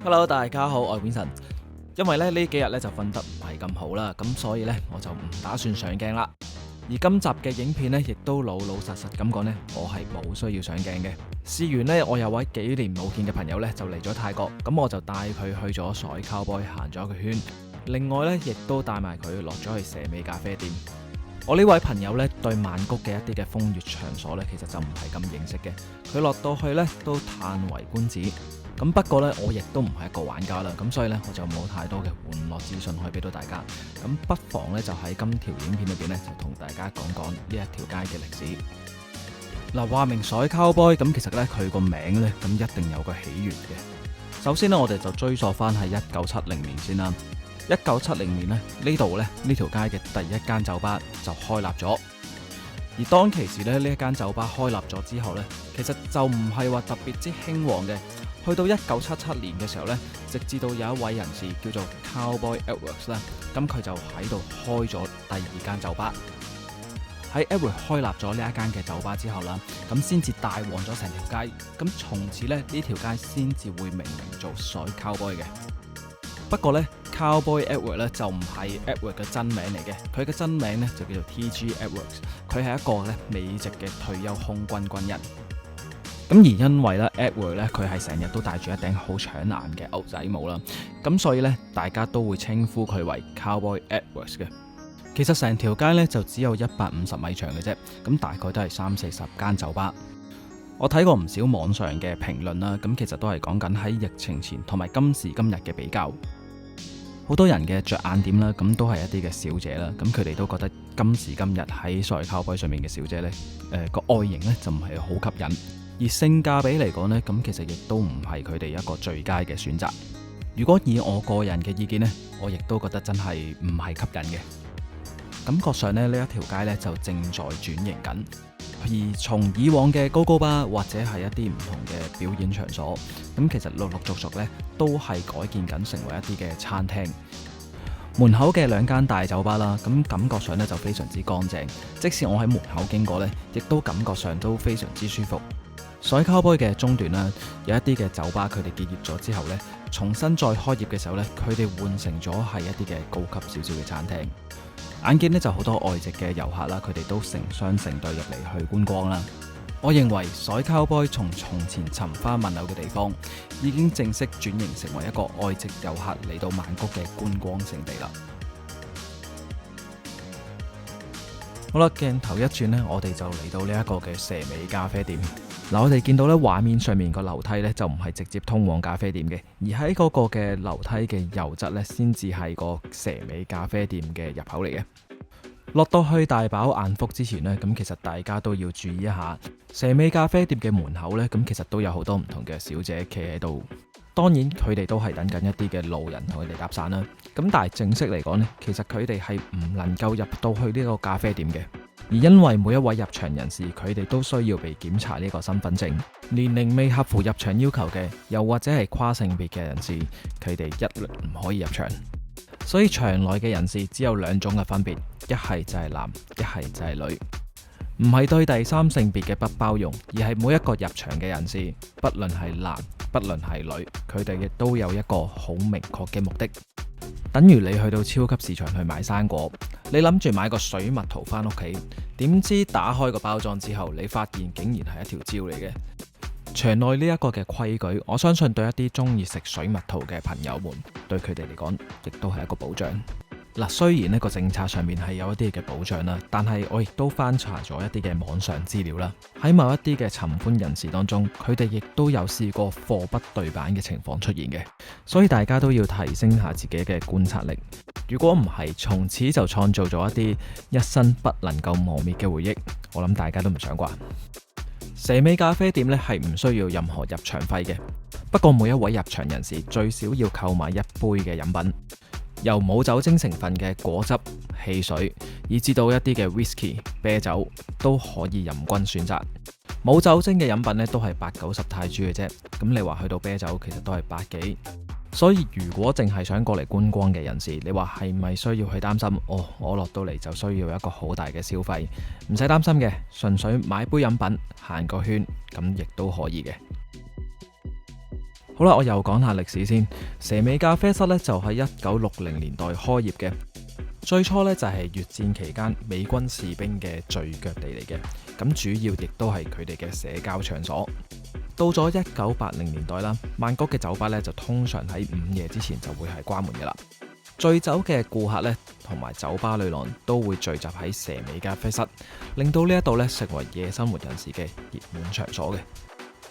Hello，大家好，我係 Vincent。因為呢幾日就瞓得唔係咁好啦，咁所以呢，我就唔打算上鏡啦。而今集嘅影片呢，亦都老老實實咁講呢，我係冇需要上鏡嘅。事緣呢，我有位幾年冇見嘅朋友呢，就嚟咗泰國，咁我就帶佢去咗水 Cowboy 行咗一個圈。另外呢，亦都帶埋佢落咗去蛇尾咖啡店。我呢位朋友呢，對曼谷嘅一啲嘅風月場所呢，其實就唔係咁認識嘅。佢落到去呢，都嘆為觀止。咁不過呢，我亦都唔係一個玩家啦，咁所以呢，我就冇太多嘅玩樂資訊可以俾到大家。咁不妨呢，就喺今條影片裏邊呢，就同大家講講呢一條街嘅歷史。嗱，話明水 Cowboy，咁其實呢，佢個名呢，咁一定有個起源嘅。首先呢，我哋就追溯翻喺1970年先啦。1970年呢，呢度呢，呢條街嘅第一間酒吧就開立咗。而當其時呢，呢一間酒吧開立咗之後呢，其實就唔係話特別之興旺嘅。去到1977年嘅時候呢，直至到有一位人士叫做 Cowboy Edwards 啦，咁佢就喺度開咗第二間酒吧。喺 Edwards 開立咗呢一間嘅酒吧之後啦，咁先至帶旺咗成條街。咁從此呢，呢條街先至會命名做水 Cowboy 嘅。不過呢 Cowboy Edwards 咧就唔係 Edwards 嘅真名嚟嘅，佢嘅真名呢就叫做 T.G. Edwards， 佢係一個呢美籍嘅退休空軍軍人。咁而因為咧 Edwards 咧佢係成日都戴住一頂好搶眼嘅牛仔帽啦，咁所以咧大家都會稱呼佢為 Cowboy Edwards 嘅。其實成條街咧就只有150米長嘅啫，咁大概都係30-40間酒吧。我睇過唔少網上嘅評論啦，咁其實都係講緊喺疫情前同埋今時今日嘅比較。好多人嘅着眼點啦，咁都係一啲嘅小姐啦，咁佢哋都覺得今時今日喺水 Cowboy 上面嘅小姐咧，個外形咧就唔係好吸引。而性價比嚟講呢，咁其實亦都唔係佢哋一個最佳嘅選擇。如果以我個人嘅意見呢，我亦都覺得真係唔係吸引嘅。感覺上呢，呢一條街呢就正在轉型緊。而從以往嘅高高吧或者係一啲唔同嘅表演場所，咁其實陸陸續續呢都係改建緊成為一啲嘅餐廳。門口嘅2間大酒吧啦，咁感覺上呢就非常之乾淨。即使我喺門口經過呢，亦都感覺上都非常之舒服。水 Cowboy 嘅中段啦，有一啲嘅酒吧佢哋結業咗之後呢，重新再開業嘅時候呢，佢哋換成咗係一啲嘅高級少少嘅餐廳。眼見呢就好多外籍嘅遊客啦，佢哋都成雙成對入嚟去觀光啦。我認為水 Cowboy 從前尋花問柳嘅地方，已經正式轉型成為一個外籍遊客嚟到曼谷嘅觀光勝地啦。好啦，鏡頭一轉呢，我哋就嚟到呢一個嘅蛇尾咖啡店。嗱，我哋見到咧畫面上面個樓梯咧就唔係直接通往咖啡店嘅，而喺嗰個嘅樓梯嘅右側咧先至係個蛇尾咖啡店嘅入口嚟嘅。落到去大飽眼福之前呢，咁其實大家都要注意一下蛇尾咖啡店嘅門口呢，咁其實都有好多唔同嘅小姐企喺度。當然佢哋都係等緊一啲嘅路人同佢哋搭訕啦。咁但係正式嚟講呢，其實佢哋係唔能夠入到去呢個咖啡店嘅。而因為每一位入場人士，佢哋都需要被檢查呢個身份證，年齡未合乎入場要求嘅，又或者係跨性別嘅人士，佢哋一律唔可以入場。所以場內嘅人士只有2種嘅分別，一係就係男，一係就係女。唔係對第三性別嘅不包容，而係每一個入場嘅人士，不論係男，不論係女，佢哋亦都有一個好明確嘅目的。等於你去到超級市場去買生果，你諗住買個水蜜桃返屋企，點知打開個包裝之後，你發現竟然係一條蕉嚟嘅。場內呢一個嘅規矩，我相信對一啲中意食水蜜桃嘅朋友們，對佢哋嚟講，亦都係一個保障。嗱，雖然呢個政策上面係有一啲嘅保障啦，但係我亦都翻查咗一啲嘅網上資料啦。喺某一啲嘅尋歡人士當中，佢哋亦都有試過貨不對版嘅情況出現嘅，所以大家都要提升下自己嘅觀察力。如果唔係，從此就創造咗一啲一生不能夠磨滅嘅回憶，我諗大家都唔想啩。蛇尾咖啡店咧係唔需要任何入場費嘅，不過每一位入場人士最少要購買1杯嘅飲品。由冇酒精成分嘅果汁、汽水，以至到一啲嘅 whisky、啤酒都可以任君選擇。冇酒精嘅飲品咧都係80-90泰銖嘅啫，咁你話去到啤酒其實都係100幾。所以如果淨係想過嚟觀光嘅人士，你話係咪需要去擔心？我落到嚟就需要一個好大嘅消費，唔使擔心嘅，純粹買杯飲品行個圈，咁亦都可以嘅。好啦，我又講下歷史先。蛇尾咖啡室咧就喺1960年代開業嘅，最初咧就係越戰期間美軍士兵嘅聚腳地嚟嘅，咁主要亦都係佢哋嘅社交場所。到咗1980年代啦，曼谷嘅酒吧咧就通常喺午夜之前就會係關門嘅啦。醉酒嘅顧客咧同埋酒吧女郎都會聚集喺蛇尾咖啡室，令到呢一度咧成為夜生活人士嘅熱門場所嘅。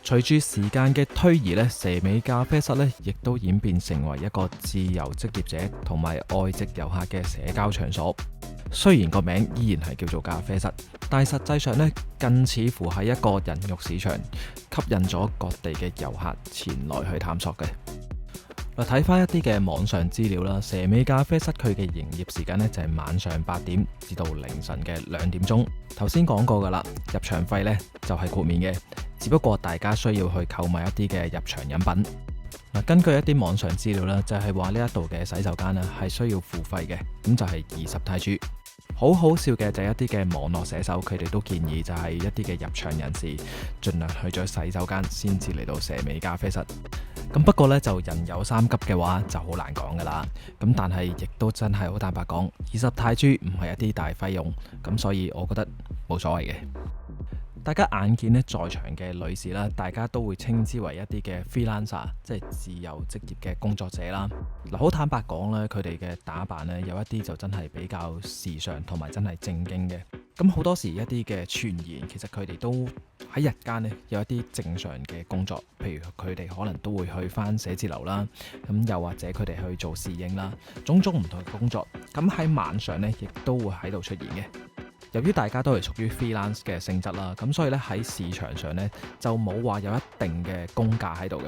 隨住時間嘅推移咧，蛇尾咖啡室咧亦都演變成為一個自由職業者同埋外籍遊客嘅社交場所。雖然個名依然係叫做咖啡室，但係實際上咧更似乎係一個人肉市場，吸引咗各地嘅遊客前來去探索嘅。睇翻一啲嘅網上資料啦，蛇尾咖啡室佢嘅營業時間呢就係晚上8點至到凌晨嘅2點鐘。頭先講過噶啦，入場費呢就係豁免嘅，只不過大家需要去購買一啲嘅入場飲品。根據一啲網上資料啦，就係話呢一度嘅洗手間呢係需要付費嘅，咁就係20泰銖。好好笑嘅就係一啲嘅網絡寫手，佢哋都建議就係一啲嘅入場人士盡量去咗洗手間先至嚟到蛇尾咖啡室。咁不過呢，就人有三急嘅話就好難講噶啦。咁但係亦都真係好坦白講，20泰銖唔係一啲大費用，咁所以我覺得冇所謂嘅。大家眼見呢在場嘅女士啦，大家都會稱之為一啲嘅 freelancer， 即係自由職業嘅工作者啦。好坦白講咧，佢哋嘅打扮呢，有一啲就真係比較時尚同埋真係正經嘅。咁好多時一啲嘅傳言，其實佢哋都喺日間呢有一啲正常嘅工作，譬如佢哋可能都會去返寫字樓啦，咁又或者佢哋去做侍應啦，種種唔同嘅工作。咁喺晚上呢，亦都會喺度出現嘅。由於大家都係屬於 freelance 嘅性質啦，咁所以咧喺市場上咧就冇話有一定嘅工價喺度嘅，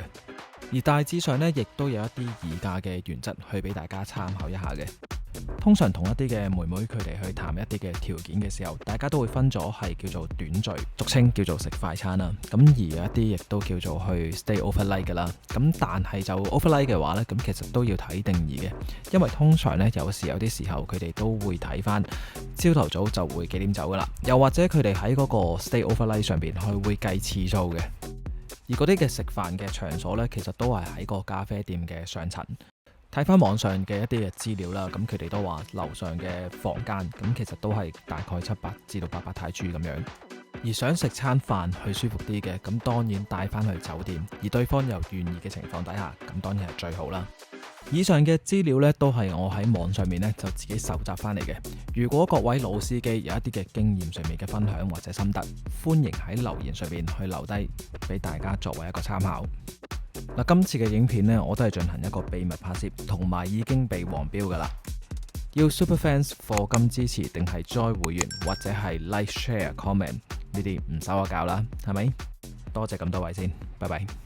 而大致上咧亦都有一啲議價嘅原則去俾大家參考一下嘅。通常同一啲嘅妹妹佢哋去談一啲嘅條件嘅時候，大家都會分咗係叫做短聚，俗稱叫做食快餐啦。咁而有一啲亦都叫做去 stay overnight 㗎啦。咁但係就 overnight 嘅話咧，咁其實都要睇定義嘅，因為通常咧有啲時候佢哋都會睇翻朝頭早就會幾點走㗎啦，又或者佢哋喺嗰個 stay overnight 上邊佢會計次數嘅。而嗰啲嘅食飯嘅場所咧，其實都係喺個咖啡店嘅上層。睇翻網上嘅一啲嘅資料啦，咁佢哋都話樓上嘅房間咁其實都係大概700至到800泰銖咁樣。而想食餐飯去舒服啲嘅，咁當然帶翻去酒店，而對方又願意嘅情況底下，咁當然係最好啦。以上嘅資料呢，都係我喺網上面呢就自己搜集翻嚟嘅。如果各位老司機有一啲嘅經驗上面嘅分享或者心得，歡迎喺留言上面去留低俾大家作為一個參考。今次嘅影片呢，我都係進行一個秘密拍攝，同埋已經被黃標噶啦。要 Superfans 課金支持，定係 join 會員，或者係 like、share、comment 呢啲唔使我教啦，係咪？多謝咁多位先，拜拜。